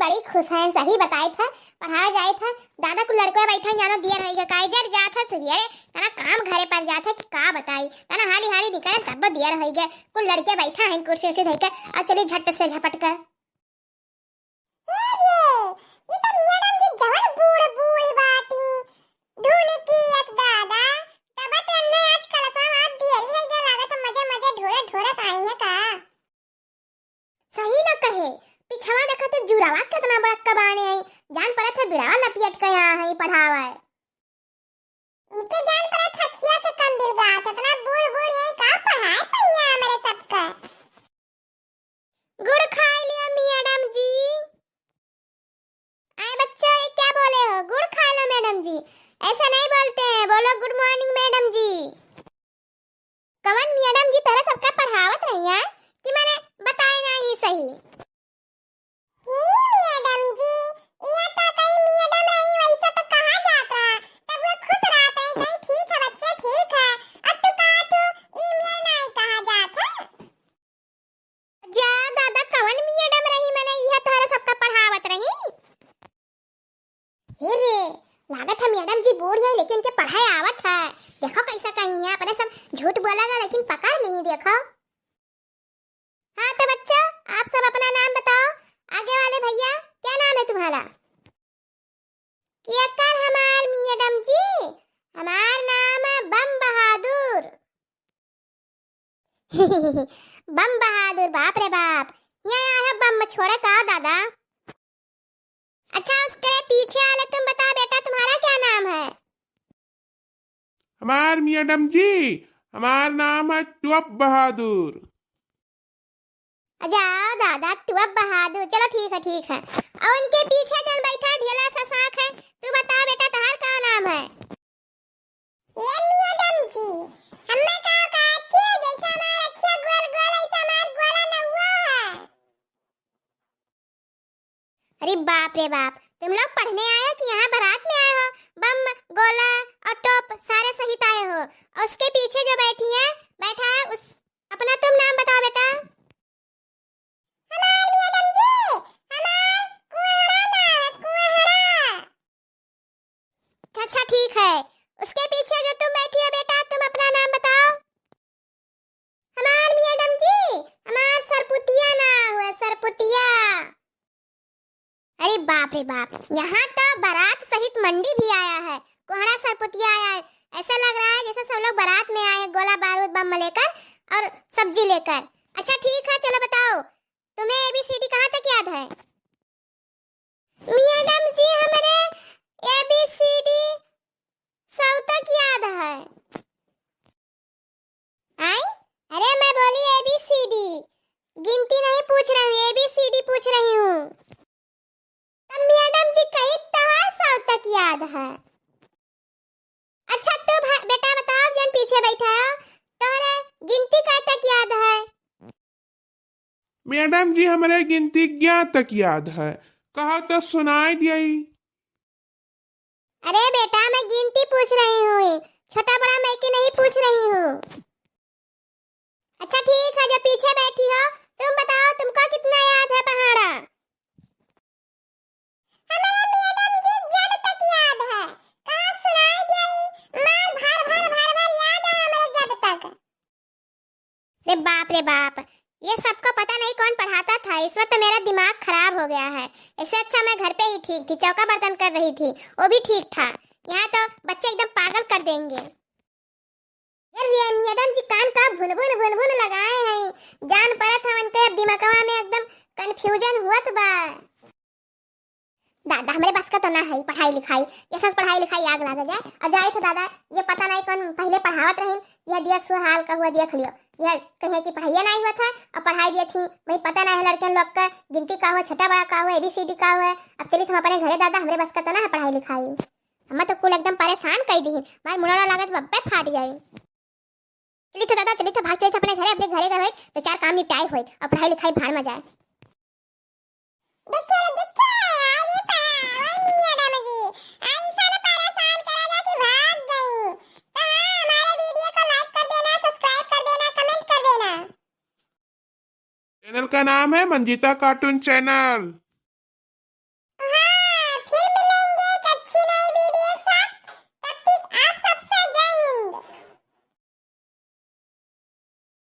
बड़ी खुश हैं। सही बताए था, पढ़ाया जाए था। दादा को लड़का बैठा जानो दिया रहेगा काइजर जा था सवेरे तना काम घरे पर जाता कि का बताई तना हाली हाली निकले तब दिया रहेगा को लड़के बैठा है कुर्सी से धइके आ चली झट से झपट कर ये तो मैडम जी जवन बूढ़ बूढ़ी बाटी ढूली की यस दादा तब तन्ने आज कलसा हाथ दियरी है जो लागत मजे मजे ढोरे ढोरत आई है का सही न कहे पिछवा देखा तो जुरावा कितना बड़ा कबाने है जान पड़ा था बिड़ावा लपियट के यहाँ है पढ़ावा है इनके जान पड़ा थकिया से कम दिल गा इतना बूढ़ बूढ़ यही का पढ़ाए पहिया मेरे सबका गुड़ खा लिया मैडम जी आए बच्चों ये क्या बोले हो गुड़ खा लो मैडम जी ऐसा नहीं बोलते हैं बोलो गुड मॉर्निंग मैडम जी कवन मैडम जी तरह सबका पढ़ावत रही है कि मैंने बताया नहीं सही मैडम जी ये तो कई मैडम रही वैसे तो कहां जात रहा तब वो खुश रहत रही नहीं ठीक है बच्चे ठीक है अब तू कहा तू ईमेल नहीं कहा जात है जा दादा कवन मैडम रही मैंने यह तोहरा सबका पढ़ावत रही हे रे लागत है मैडम जी बूढ़ है लेकिन के पढ़ाई आवत है देखो कैसा कहीं है पता सब झूठ बोलेगा लेकिन पकड़ नहीं देखो हाँ तो बच्चों आप सब अपना नाम बताओ आगे वाले भैया क्या नाम है तुम्हारा कियाकर हमार मैडम जी हमार नाम है बम बहादुर बम बहादुर बाप रे बाप यहाँ है बम छोड़े का दादा अच्छा उसके पीछे वाले तुम बताओ बेटा तुम्हारा क्या नाम है हमार मैडम जी हमार नाम है टुअप बहादुर जाओ दादा टुअप बहादुर चलो ठीक है और उनके पीछे जन बैठा ढेला सा साख है तू बता बेटा तुम्हारा क्या नाम है ये मैडम जी हमने कहा अच्छे जैसा हमारा अच्छा गोल गोल ऐसा हमारा गोला न हुआ है अरे बाप रे बाप तुम लोग पढ़ने आए हो कि यहाँ बारात में आए हो बम गोला और टोप सारे सहित आए हो और उसके पीछे जो बैठी है बैठा है उस अपना तुम नाम बताओ बेटा हमार मैडम जी हमार कुहड़ा नाम है कुहड़ा अच्छा ठीक है उसके पीछे जो तुम बैठी हो बेटा तुम अपना नाम बताओ हमार मैडम जी हमार सरपुतिया नाम है सरपुतिया अरे बाप रे बाप यहाँ तो बारात सहित मंडी भी आया है कोहड़ा सरपुतिया आया है ऐसा लग रहा है जैसे सब लोग बारात में आए गोला बारूद बम लेकर और सब्जी लेकर अच्छा ठीक है चलो बताओ तुम्हें एबीसीडी कहाँ तक याद है मैडम जी हमारे एबीसीडी 100 तक याद है आई अरे मैं बोली एबीसीडी गिनती नहीं पूछ रही हूँ एबीसीडी पूछ रही हूँ तब मैडम जी कही तो 100 तक याद है अच्छा तू बेटा बताओ जन पीछे बैठा है तुम्हारे गिनती कहाँ तक याद है मैडम जी हमारे गिनती 11 तक याद है कहा तो सुनाई दियाई अरे बेटा मैं गिनती पूछ रही हूँ छोटा बड़ा मैं की नहीं पूछ रही हूँ अच्छा ठीक है जो पीछे बैठी हो तुम बताओ तुमको कितना याद है पहाड़ा हमारे मैडम जी जब तक याद है कहाँ सुनाई दियाई मार भर भर भर भर याद है हमारे जब तक रे बाप ये सबको पता नहीं कौन पढ़ाता था इस वक्त मेरा दिमाग खराब हो गया है इससे अच्छा मैं घर पे ही ठीक थी चौका बर्तन कर रही थी वो भी ठीक था यहाँ तो बच्चे एकदम पागल कर देंगे यार ये मैडम जी कान का भुन भुन लगाए हैं जान पड़ा था उनके दिमागवा में एकदम कंफ्यूजन हुआ था बा दादा हमारे बस का तो ना है पढ़ाई लिखाई ये सब पढ़ाई लिखाई आग लगा जाए और जाए तो दादा ये पता नहीं कौन पहले पढ़ावत रहे यह दिया सुहाल का हुआ देख लियो यह कहे कि पढ़ाई नहीं हुआ था और पढ़ाई दी थी भाई पता नहीं है लड़के लोग का गिनती का हुआ छोटा बड़ा का हुआ एबीसीडी का हुआ अब चलिए हम अपने घरे दादा हमारे बस का तो ना है पढ़ाई लिखाई हम तो कुल एकदम परेशान कर दी मार मुनोड़ा लागत बब्बे फाट जाए चलिए तो दादा चलिए तो भाग चलिए अपने घरे गए तो 4 काम निपटाए हुए और पढ़ाई लिखाई भाड़ में जाए चैनल का नाम है मंजिता कार्टून चैनल।